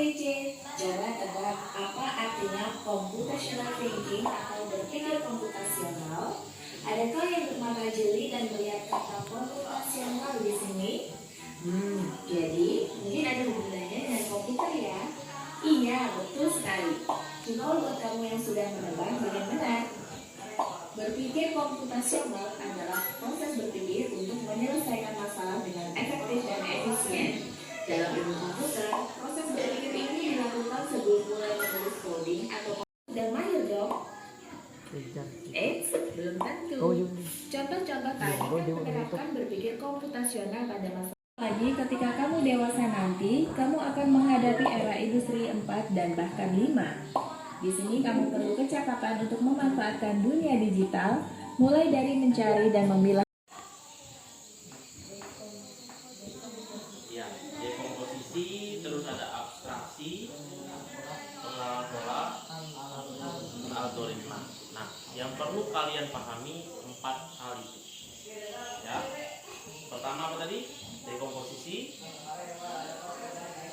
kece. Coba tebak apa artinya computational thinking atau berpikir komputasional? Adakah yang bermata jeli dan melihat kata komputasional di sini? Jadi mungkin ada hubungannya dengan komputer ya? Iya, betul sekali. Cuma buat kamu yang sudah menebak dengan benar. Berpikir komputasional adalah proses berpikir untuk menyelesaikan masalah dengan efektif dan efisien. Dalam ilmu komputer, proses berpikir ini dilakukan sebelum mulai menulis coding atau dan mahir dong. Belum tentu. Contoh-contoh tadi kan menerapkan berpikir komputasional pada masa lagi ketika kamu dewasa nanti, kamu akan menghadapi era industri 4 dan bahkan 5. Di sini kamu perlu kecakapan untuk memanfaatkan dunia digital, mulai dari mencari dan memilah. Ya, dekomposisi, terus ada abstraksi, pengenalan pola, algoritma. Nah, yang perlu kalian pahami 4 hal itu. Ya, pertama apa tadi? Dekomposisi,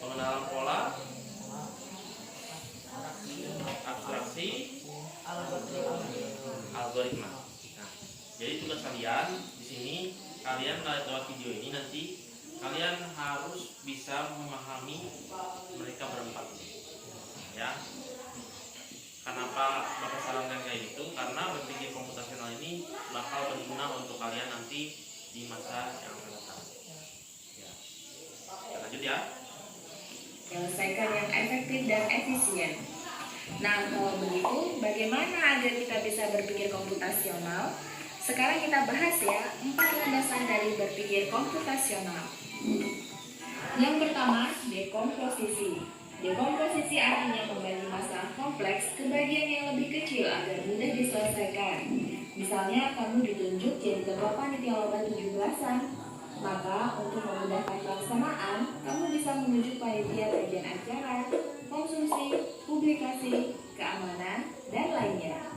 pengenalan pola, abstraksi, algoritma. Nah, jadi tugas kalian di sini, kalian lewat video ini nanti kalian harus bisa memahami mereka berempat. Ya. Kenapa Bapak sarankan kayak gitu? Karena berpikir komputasional ini bakal berguna untuk kalian nanti di masa yang akan datang. Ya. Kita lanjut ya. Menyelesaikan yang efektif dan efisien. Nah, kalau begitu, bagaimana agar kita bisa berpikir komputasional? Sekarang kita bahas ya, 4 landasan dari berpikir komputasional. Yang pertama, dekomposisi. Dekomposisi artinya membagi masalah kompleks ke bagian yang lebih kecil agar mudah diselesaikan. Misalnya, kamu ditunjuk jadi ketua panitia lomba 17-an. Maka, untuk memudahkan pelaksanaan, kamu bisa menunjuk panitia bagian acara, konsumsi, publikasi, keamanan, dan lainnya.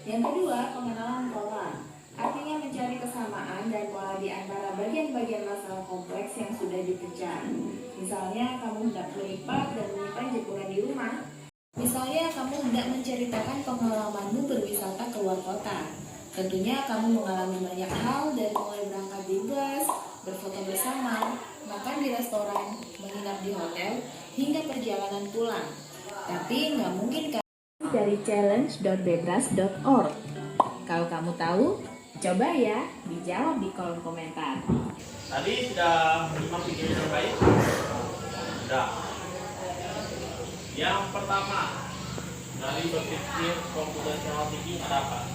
Yang kedua, pengenalan pola. Artinya mencari kesamaan dan pola di antara bagian-bagian masalah kompleks yang sudah dipecah. Misalnya, kamu hendak melipat dan menyimpan jemuran di rumah. Misalnya, kamu hendak menceritakan pengalamanmu berwisata ke luar kota. Tentunya kamu mengalami banyak hal dari mulai berangkat di bus, berfoto bersama, makan di restoran, menginap di hotel, hingga perjalanan pulang. Tapi nggak mungkin kan dari challenge.bebras.org. Kalau kamu tahu, coba ya dijawab di kolom komentar. Tadi sudah menyimak video yang terbaik? Sudah. Yang pertama dari berpikir komputasional tinggi ada apa?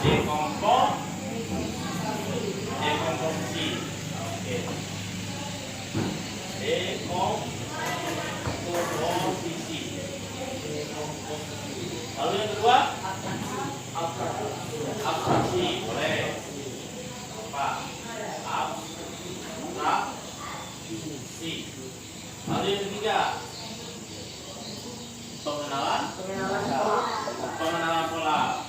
Dekomposisi. Oke. Dekomposisi. Lalu yang kedua, abstraksi. Boleh. Apa? Abstraksi. Lalu yang ketiga, pengenalan pola.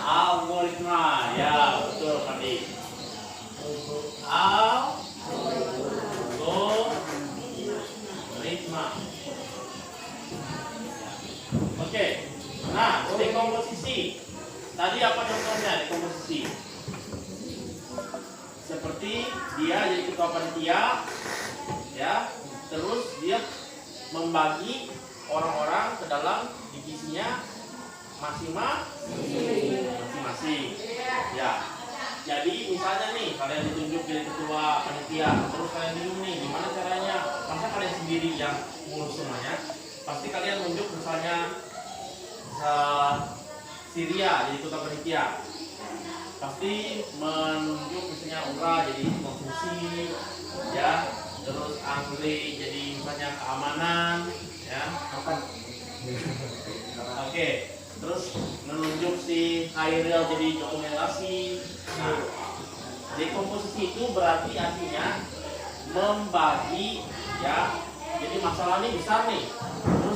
Algoritma. Ya, betul tadi. Algoritma. Oke. Nah, dekomposisi. Tadi apa contohnya dekomposisi? Seperti dia jadi ketua panitia, ya, terus dia membagi orang-orang ke dalam divisinya masing-masing. Ya. Jadi misalnya nih kalian ditunjuk jadi ketua panitia, terus kalian bingung nih gimana caranya? Masa kalian sendiri yang ngurus semuanya? Pasti kalian tunjuk misalnya Syria jadi ketua panitia. Pasti menunjuk misalnya Ura jadi konsumsi, ya, terus Angli jadi misalnya keamanan, ya. Oke, terus menunjuk si Hairil jadi dokumentasi. Nah, dekomposisi itu berarti artinya membagi, ya. Jadi masalah ini besar nih, terus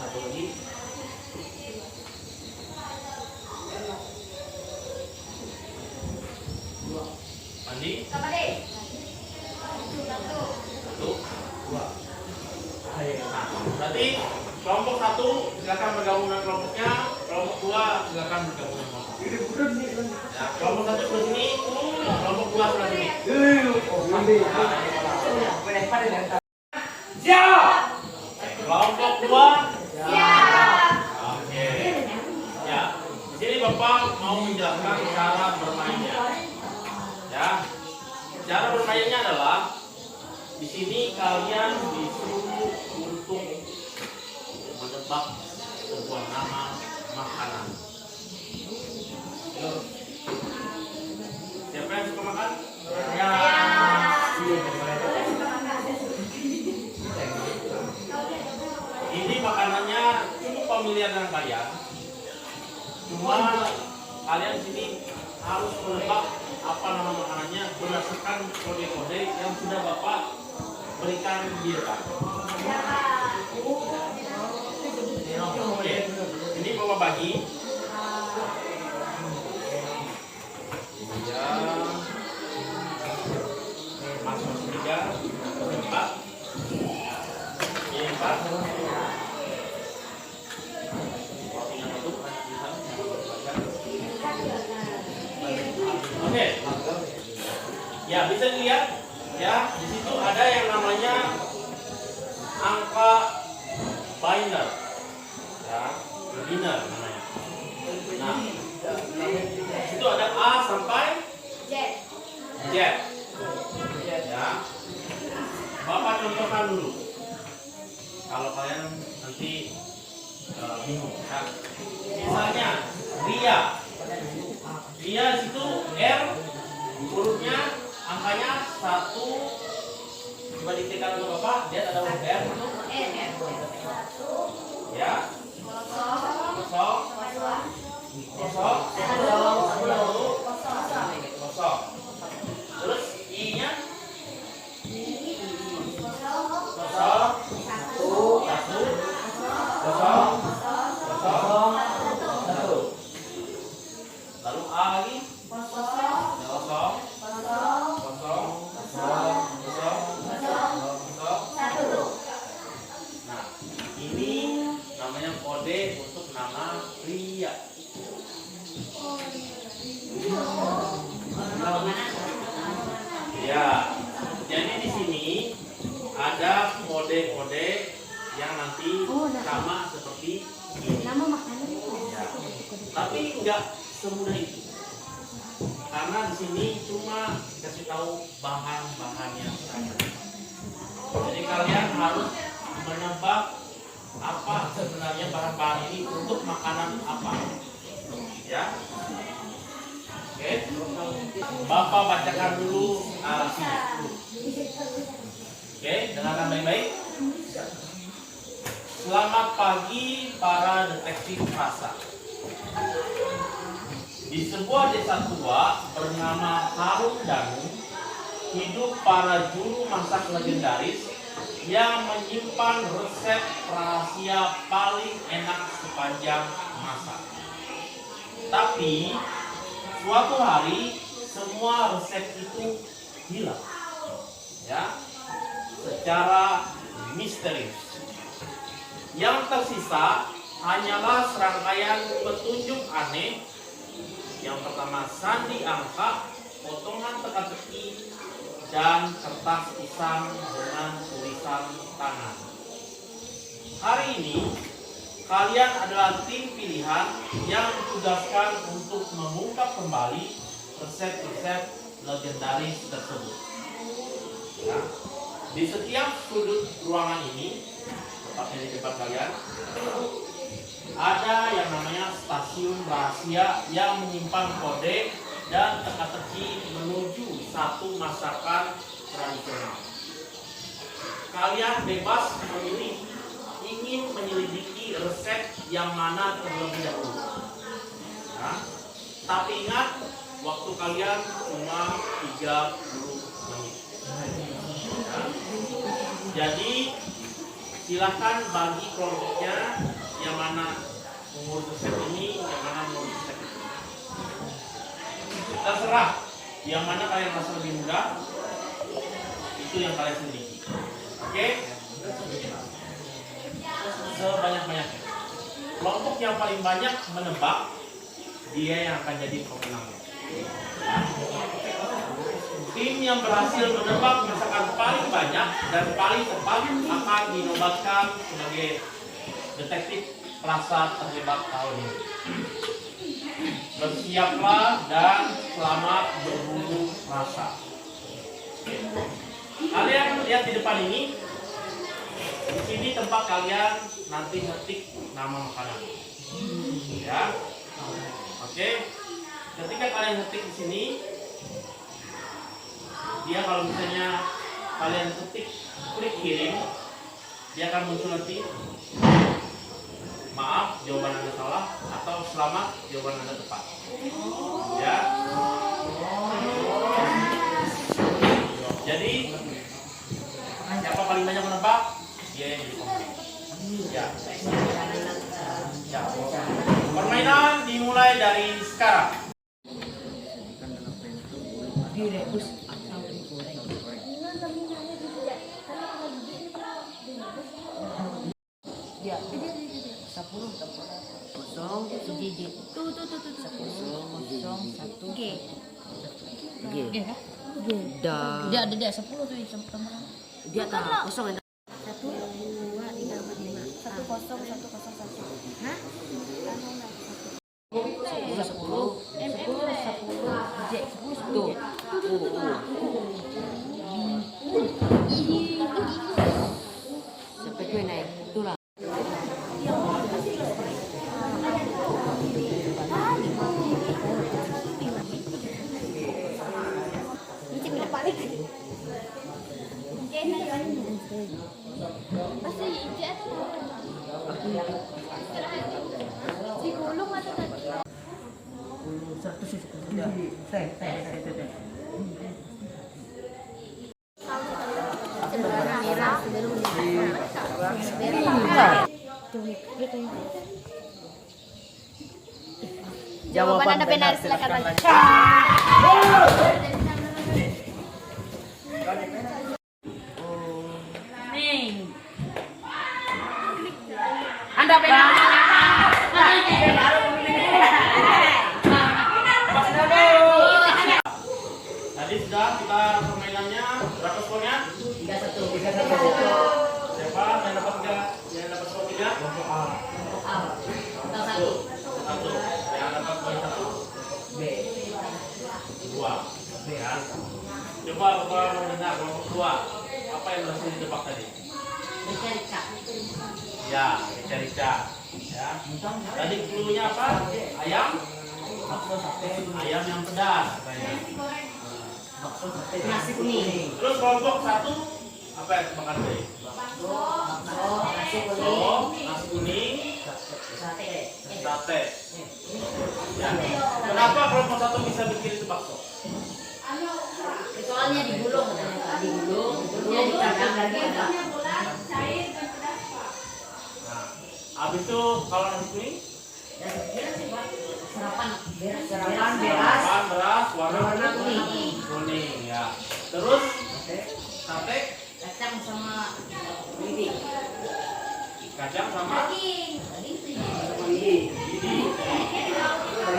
Satu lagi. Andi? Satu. Dua. Nah, berarti kelompok satu silakan bergabung dengan kelompoknya, kelompok dua silakan bergabung dengan kelompoknya. Ya, kelompok satu sebelah sini, kelompok dua sebelah sini. Siap. Kelompok dua. Siap. Oke. Ya, di sini Bapak mau menjelaskan cara bermainnya. Ya, cara bermainnya adalah di sini kalian disuruh untuk menebak sebuah nama makanan. Siapa yang suka makan? Ya. Ini makanannya cukup familiar dengan kalian. Cuma kalian di sini harus menebak apa nama makanannya berdasarkan kode-kode yang sudah Bapak berikan di depan. Oke, ini Bapak bagi. Ya, masuk tiga, empat, ini empat. Oke. Ya, bisa dilihat ya, di situ ada yang namanya angka binder. Ya, binder namanya. Nah, itu ada A sampai Z. Ya. Bapak contohkan dulu. Kalau kalian nanti bingung kan. Misalnya Ria. Ria situ R hurufnya angkanya 1. Coba diketikkan untuk Bapak, lihat ada huruf R itu. Ya. Kosong. Terus I-nya kosong. Lalu A lagi kosong. Nah, ini namanya kode untuk nama Ria. Ya, jadi di sini ada kode-kode yang nanti sama seperti ini. Ya. Tapi enggak semudah itu. Karena di sini cuma dikasih tahu bahan-bahannya saja. Jadi kalian harus menebak apa sebenarnya bahan-bahan ini untuk makanan apa. Ya. Oke. Bapak bacakan dulu narasinya. Oke, dengarkan baik-baik. Selamat pagi para detektif rasa. Di sebuah desa tua bernama Harun Danu, hidup para juru masak legendaris yang menyimpan resep rahasia paling enak sepanjang masa. Tapi suatu hari semua resep itu hilang, ya, secara misterius. Yang tersisa hanyalah serangkaian petunjuk aneh. Yang pertama sandi angka, potongan teka-teki, dan kertas pisang dengan tulisan tangan. Hari ini kalian adalah tim pilihan yang ditugaskan untuk mengungkap kembali resep-resep legendaris tersebut. Ya. Di setiap sudut ruangan ini, tepatnya di depan kalian, ada yang namanya stasiun rahasia yang menyimpan kode dan teka-teki menuju satu masakan tradisional. Kalian bebas memilih ingin menyelidiki resep yang mana terlebih dahulu. Nah, tapi ingat, waktu kalian cuma 30 menit. Nah, jadi silahkan bagi kelompoknya yang mana mengurus resep ini, yang mana mengurus resep itu. Terserah yang mana kalian rasa lebih mudah, itu yang kalian selidiki. Oke? Sebanyak-banyaknya. Kelompok yang paling banyak menebak, dia yang akan jadi pemenangnya. Tim yang berhasil menebak misalkan paling banyak dan paling tepat akan dinobatkan sebagai detektif rasa terhebat tahun ini. Bersiaplah dan selamat berburu rasa. Kalian lihat di depan ini. Di sini tempat kalian nanti ngetik nama makanan. Ya. Oke. Ketika kalian ngetik di sini, dia kalau misalnya kalian ketik klik kirim, dia akan muncul nanti maaf jawaban Anda salah atau selamat jawaban Anda tepat. Ya. Jadi siapa paling banyak menebak, dia yang jadi pemenang. Ya. Ya. Permainan dimulai dari sekarang. Ya, 10 kosong 7 tuh 10 1 G. Dia ada 10 tuh sama. Dia tak kosong. 1 2 3 4 5. 1 0 1 0 1. Hah? 10 J 10 tuh. Sampai gue naik itulah. Digulung atau tadi? 100. Jawaban Anda benar, silakan lanjut. Anda benar. Tadi sudah kita permainannya, berapa skornya? 31. Siapa yang dapat 3? Yang dapat skor 3? Satu. Yang dapat poin 1? B. 2. Ya. Coba Bapak mendengar kelompok 2. Apa yang berhasil ditebak tadi? Rica. Ya, rica-rica. Ya. Tadi clue-nya apa? Ayam? Ayam yang pedas katanya. Nasi kuning. Terus kelompok 1 apa yang tebakan tadi? Nasi Oh, nasi kuning, Sate. sate. Ya. Kenapa kelompok 1 bisa bikin itu bakso? Soalnya digulung katanya Kak. Digulung, dia dicadang lagi ada. Nah, habis itu kalau nasi kuning? Serapan beras. Sarapan beras warna kuning. kuning ya. Terus sate Kacang sama bibit. kacang sama Daging. ini.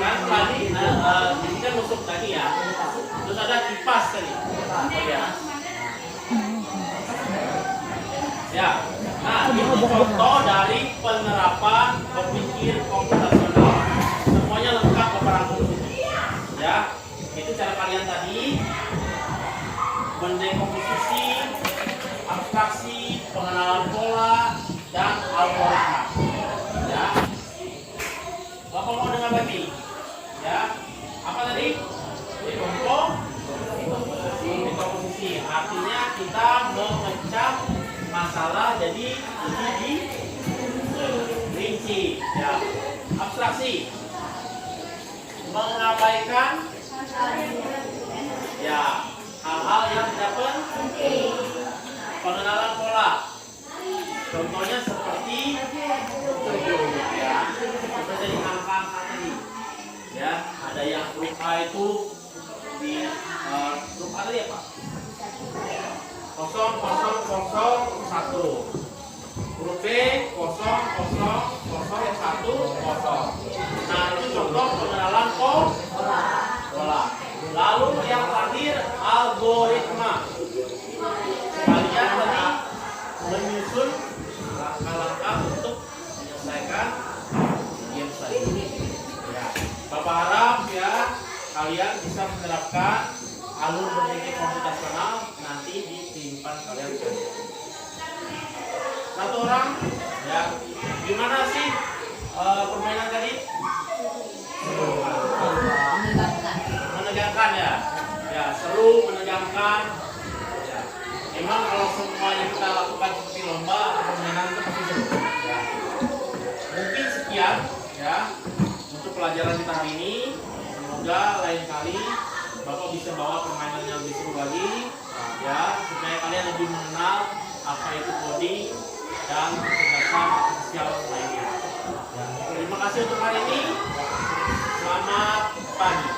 Kan tadi ini kan nusuk tadi ya. Terus ada kipas tadi. Ya. Ya. Nah, ini contoh dari penerapan berpikir komputasional. Semuanya lengkap berangkum. Ya. Itu cara kalian tadi mendekomposisi, abstraksi, pengenalan pola, dan algoritma. Ya. Bapak mau dengar lagi? Ya. Apa tadi? Dekomposisi. Artinya kita memecah masalah jadi rinci. Ya. Abstraksi. Mengabaikan ya hal-hal yang tidak penting. Pengenalan pola Contohnya seperti ya, seperti di angka-angka tadi. Ya, ada yang huruf A itu di huruf A tadi apa? 0001. Huruf B 000110. Nah, itu contoh pengenalan pola. Lalu yang terakhir algoritma. Kalian tadi menyusun langkah-langkah untuk menyelesaikan game tadi. Ya, Bapak harap ya kalian bisa menerapkan alur berpikir komputasional nanti di kehidupan kalian sehari-hari. Satu orang, ya, gimana sih permainan tadi? Menegangkan ya, ya seru, menegangkan. Ya. Emang kalau semuanya kita lakukan seperti lomba atau permainan itu pasti seru. Ya. Mungkin sekian ya untuk pelajaran kita hari ini. Semoga lain kali Bapak bisa bawa permainan yang lebih seru lagi, ya supaya kalian lebih mengenal apa itu coding dan kecerdasan artifisial lainnya. Ya. Terima kasih untuk hari ini. Selamat pagi.